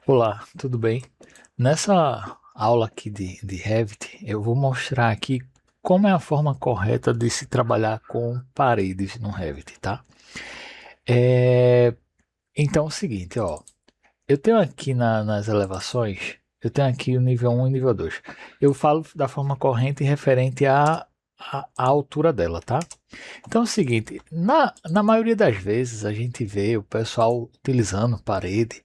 Olá, tudo bem? Nessa aula aqui de Revit, eu vou mostrar aqui como é a forma correta de se trabalhar com paredes no Revit, tá? É, então é o seguinte, ó, eu tenho aqui nas elevações, eu tenho aqui o nível um e o nível 2. Eu falo da forma corrente referente à altura dela, tá? Então é o seguinte, na maioria das vezes a gente vê o pessoal utilizando parede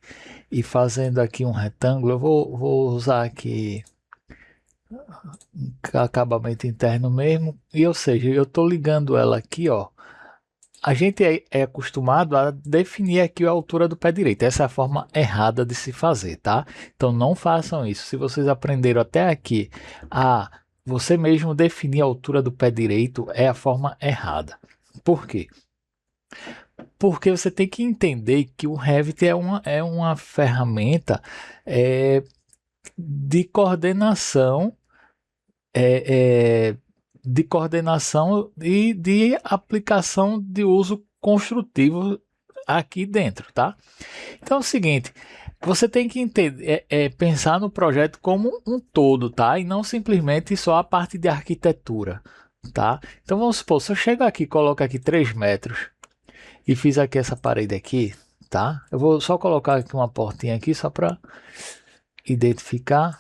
e fazendo aqui um retângulo. Eu vou usar aqui acabamento interno mesmo, e ou seja, eu estou ligando ela aqui, ó. A gente é acostumado a definir aqui a altura do pé direito. Essa é a forma errada de se fazer, tá? Então não façam isso. Se vocês aprenderam até aqui a você mesmo definir a altura do pé direito, é a forma errada. Por quê? Porque você tem que entender que o Revit é uma ferramenta é, de coordenação, é, é, de coordenação e de aplicação de uso construtivo aqui dentro, tá? Então é o seguinte, você tem que entender, pensar no projeto como um todo, tá? E não simplesmente só a parte de arquitetura, tá? Então vamos supor, se eu chego aqui, coloco aqui 3 metros e fiz aqui essa parede aqui, tá? Eu vou só colocar aqui uma portinha aqui só para identificar,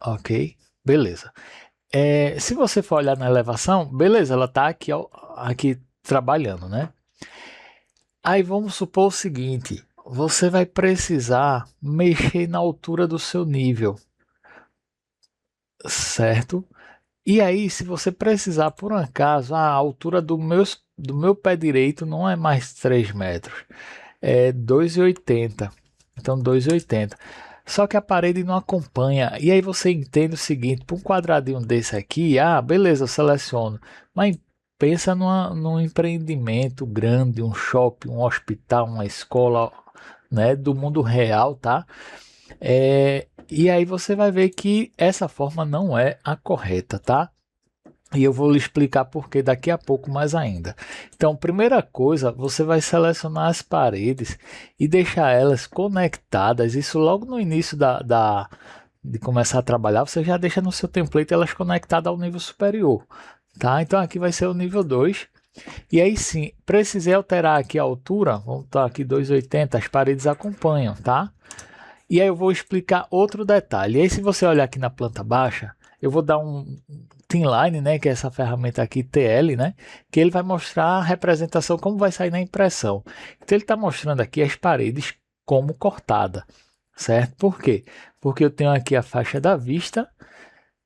ok? Beleza. Se você for olhar na elevação, beleza, ela está aqui, aqui trabalhando, né? Aí vamos supor o seguinte: você vai precisar mexer na altura do seu nível, certo? E aí, se você precisar, por um acaso, a altura do meu pé direito não é mais 3 metros, é 2,80. Então, 2,80. Só que a parede não acompanha. E aí você entende o seguinte: para um quadradinho desse aqui, beleza, eu seleciono. Mas pensa num empreendimento grande, um shopping, um hospital, uma escola, né, do mundo real, tá? E aí você vai ver que essa forma não é a correta, tá? E eu vou lhe explicar por que daqui a pouco mais ainda. Então, primeira coisa, você vai selecionar as paredes e deixar elas conectadas. Isso logo no início de começar a trabalhar, você já deixa no seu template elas conectadas ao nível superior. Tá? Então aqui vai ser o nível 2. E aí sim, precisei alterar aqui a altura. Vamos estar aqui 2,80, as paredes acompanham, tá? E aí eu vou explicar outro detalhe. E aí se você olhar aqui na planta baixa, eu vou dar um Thinline, né, que é essa ferramenta aqui TL, né, que ele vai mostrar a representação como vai sair na impressão. Então ele está mostrando aqui as paredes como cortada, certo? Por quê? Porque eu tenho aqui a faixa da vista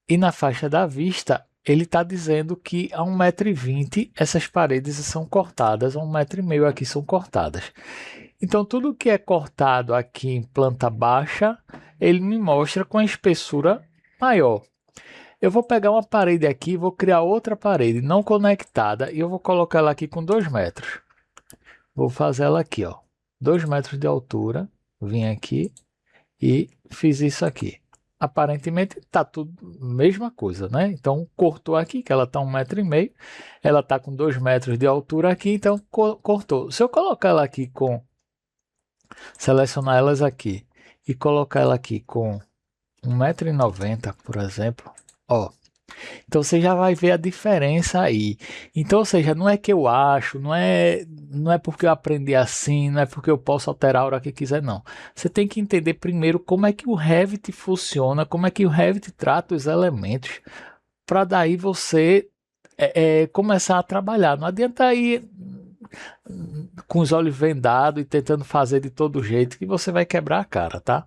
e na faixa da vista ele está dizendo que a 1,20 m essas paredes são cortadas, a 1,5 m aqui são cortadas. Então, tudo que é cortado aqui em planta baixa, ele me mostra com a espessura maior. Eu vou pegar uma parede aqui, vou criar outra parede não conectada e eu vou colocar ela aqui com 2 metros. Vou fazer ela aqui, ó, 2 metros de altura. Vim aqui e fiz isso aqui. Aparentemente está tudo mesma coisa, né? Então cortou aqui, que ela está 1,5 m, ela está com 2 metros de altura aqui, então cortou. Se eu colocar ela aqui selecionar elas aqui e colocar ela aqui com 1,90 m, por exemplo, ó. Então você já vai ver a diferença aí. Então, ou seja, não é que eu acho, não é porque eu aprendi assim, não é porque eu posso alterar a hora que quiser, não. Você tem que entender primeiro como é que o Revit funciona, como é que o Revit trata os elementos, para daí você começar a trabalhar. Não adianta ir com os olhos vendados e tentando fazer de todo jeito que você vai quebrar a cara, tá?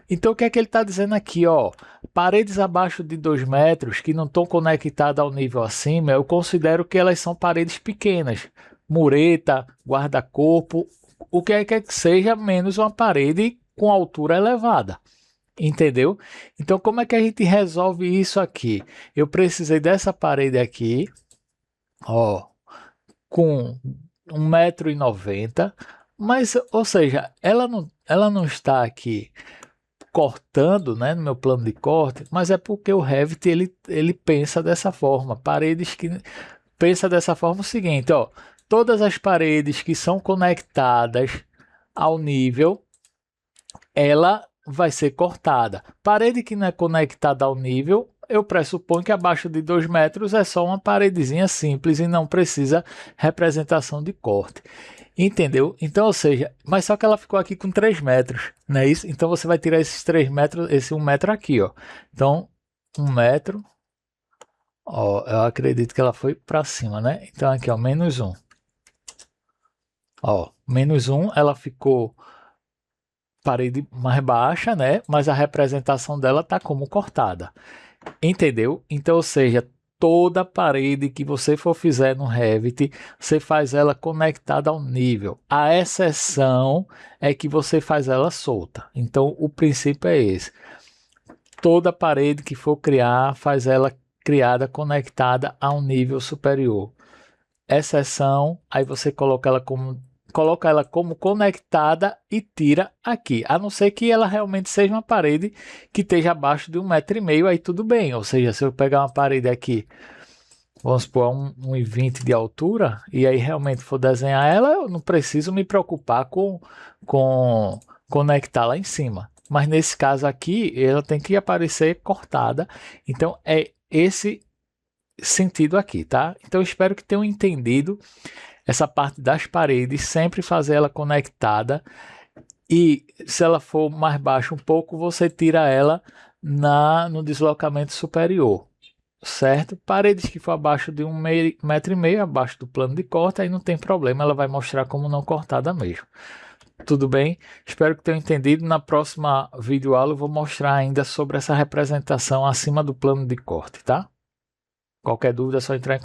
Então o que é que ele está dizendo aqui, ó? Paredes abaixo de 2 metros que não estão conectadas ao nível acima, eu considero que elas são paredes pequenas. Mureta, guarda-corpo, o que é que seja menos uma parede com altura elevada. Entendeu? Então como é que a gente resolve isso aqui? Eu precisei dessa parede aqui, ó, com 1,90 m, mas, ou seja, ela não está aqui cortando, né, no meu plano de corte, mas é porque o Revit ele pensa dessa forma. Paredes que pensa dessa forma o seguinte, ó, todas as paredes que são conectadas ao nível ela vai ser cortada. Parede que não é conectada ao nível, eu pressuponho que abaixo de 2 metros é só uma paredezinha simples e não precisa representação de corte. Entendeu? Então, ou seja, mas só que ela ficou aqui com 3 metros, não é isso? Então você vai tirar esses 3 metros, esse 1 metro aqui, ó. Então, 1 metro, ó, eu acredito que ela foi para cima, né? Então aqui, ó, menos 1. Ó, menos 1, ela ficou parede mais baixa, né? Mas a representação dela tá como cortada. Entendeu? Então, ou seja, toda parede que você for fizer no Revit, você faz ela conectada ao nível. A exceção é que você faz ela solta. Então, o princípio é esse. Toda parede que for criar, faz ela criada conectada a um nível superior. Exceção, aí você coloca ela como conectada e tira aqui. A não ser que ela realmente seja uma parede que esteja abaixo de 1,5 m, aí tudo bem. Ou seja, se eu pegar uma parede aqui, vamos supor, 1,20 de altura, e aí realmente for desenhar ela, eu não preciso me preocupar com conectar lá em cima. Mas nesse caso aqui, ela tem que aparecer cortada. Então é esse sentido aqui, tá? Então espero que tenham entendido essa parte das paredes, sempre fazer ela conectada, e se ela for mais baixa um pouco, você tira ela no deslocamento superior, certo? Paredes que for abaixo de 1,5 m, abaixo do plano de corte, aí não tem problema, ela vai mostrar como não cortada mesmo. Tudo bem? Espero que tenham entendido. Na próxima videoaula eu vou mostrar ainda sobre essa representação acima do plano de corte, tá? Qualquer dúvida é só entrar em